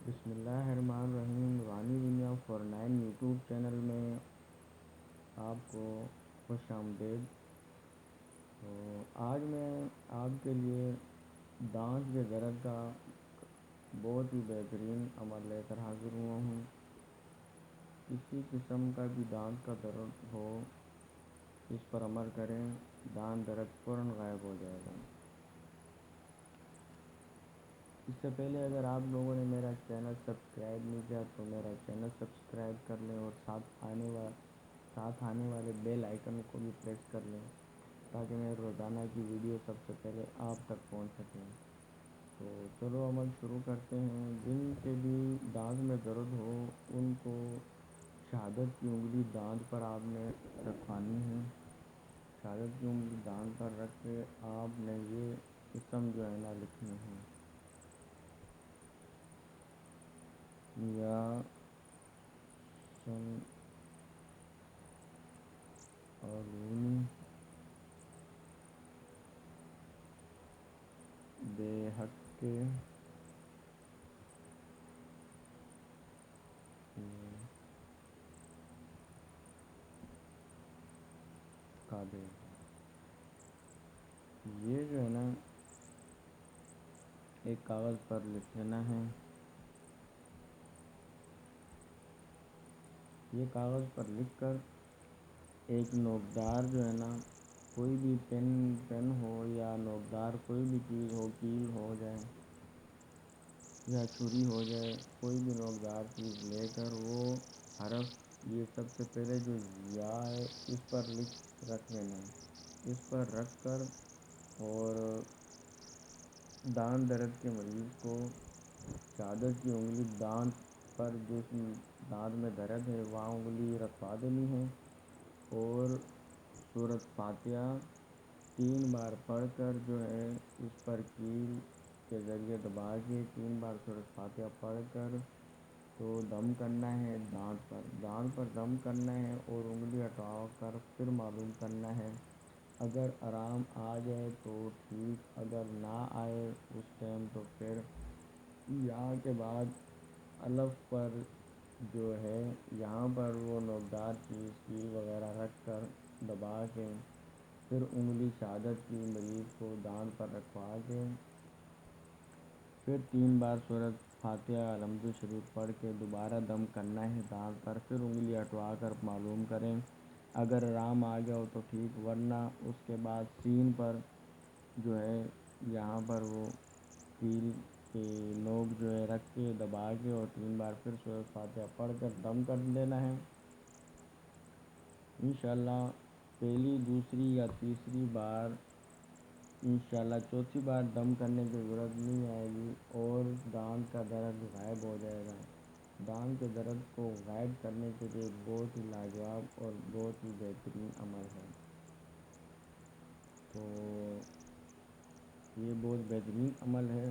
بسم اللہ الرحمن الرحیم روحانی دنیا فور نائن یوٹیوب چینل میں آپ کو خوش آمدید۔ تو آج میں آپ کے لیے دانت کے درد کا بہت ہی بہترین عمل لے کر حاضر ہوا ہوں۔ کسی قسم کا بھی دانت کا درد ہو، اس پر عمل کریں، دانت درد فوراً غائب ہو جائے گا۔ اس سے پہلے اگر آپ لوگوں نے میرا چینل سبسکرائب نہیں کیا تو میرا چینل سبسکرائب کر لیں اور ساتھ آنے والے بیل آئیکن کو بھی پریس کر لیں تاکہ میں روزانہ کی ویڈیو سب سے پہلے آپ تک پہنچ سکیں۔ تو چلو عمل شروع کرتے ہیں۔ جن کے بھی دانت میں درد ہو ان کو شہادت کی انگلی دانت پر آپ نے رکھوانی ہے۔ شہادت کی انگلی دانت پر رکھ کے آپ نے یہ اسم جو ہے نا لکھنے ہیں، یا سن علونی بے حق کے قابل۔ یہ جو ہے نا ایک کاغذ پر لکھ لینا ہے۔ یہ کاغذ پر لکھ کر ایک نوکدار جو ہے نا، کوئی بھی پین ہو یا نوکدار کوئی بھی چیز ہو، کیل ہو جائے یا چھری ہو جائے، کوئی بھی نوکدار چیز لے کر وہ حرف یہ سب سے پہلے جو یا ہے اس پر رکھ لینا ہے۔ اس پر رکھ کر اور دانت درد کے مریض کو شہادت کی انگلی دانت پر جس دانت میں درد ہے وہاں انگلی رکھوا دینی ہے اور سورۃ فاتحہ 3 بار پڑھ کر جو ہے اس پر کیل کے ذریعے دبا کے 3 بار سورۃ فاتحہ پڑھ کر تو دم کرنا ہے دانت پر دم کرنا ہے اور انگلی ہٹا کر پھر معلوم کرنا ہے۔ اگر آرام آ جائے تو ٹھیک، اگر نہ آئے اس ٹائم تو پھر یہاں کے بعد الف پر جو ہے یہاں پر وہ نوکدار چیز کیل وغیرہ رکھ کر دبا کے پھر انگلی شہادت کی مریض کو دانت پر رکھوا کے پھر 3 بار سورۃ فاتحہ الحمد شریف پڑھ کے دوبارہ دم کرنا ہے دانت پر، پھر انگلی ہٹوا کر معلوم کریں۔ اگر آرام آ گیا ہو تو ٹھیک، ورنہ اس کے بعد سین پر جو ہے یہاں پر وہ کیل کی نوک جو ہے رکھ کے دبا کے اور 3 بار پھر سورۃ فاتحہ پڑھ کر دم کر دینا ہے۔ انشاءاللہ پہلی، دوسری یا تیسری بار انشاءاللہ چوتھی بار دم کرنے کی ضرورت نہیں آئے گی اور دانت کا درد غائب ہو جائے گا۔ دانت کے درد کو غائب کرنے کے لیے بہت ہی لاجواب اور بہت ہی بہترین عمل ہے۔ تو یہ بہت بہترین عمل ہے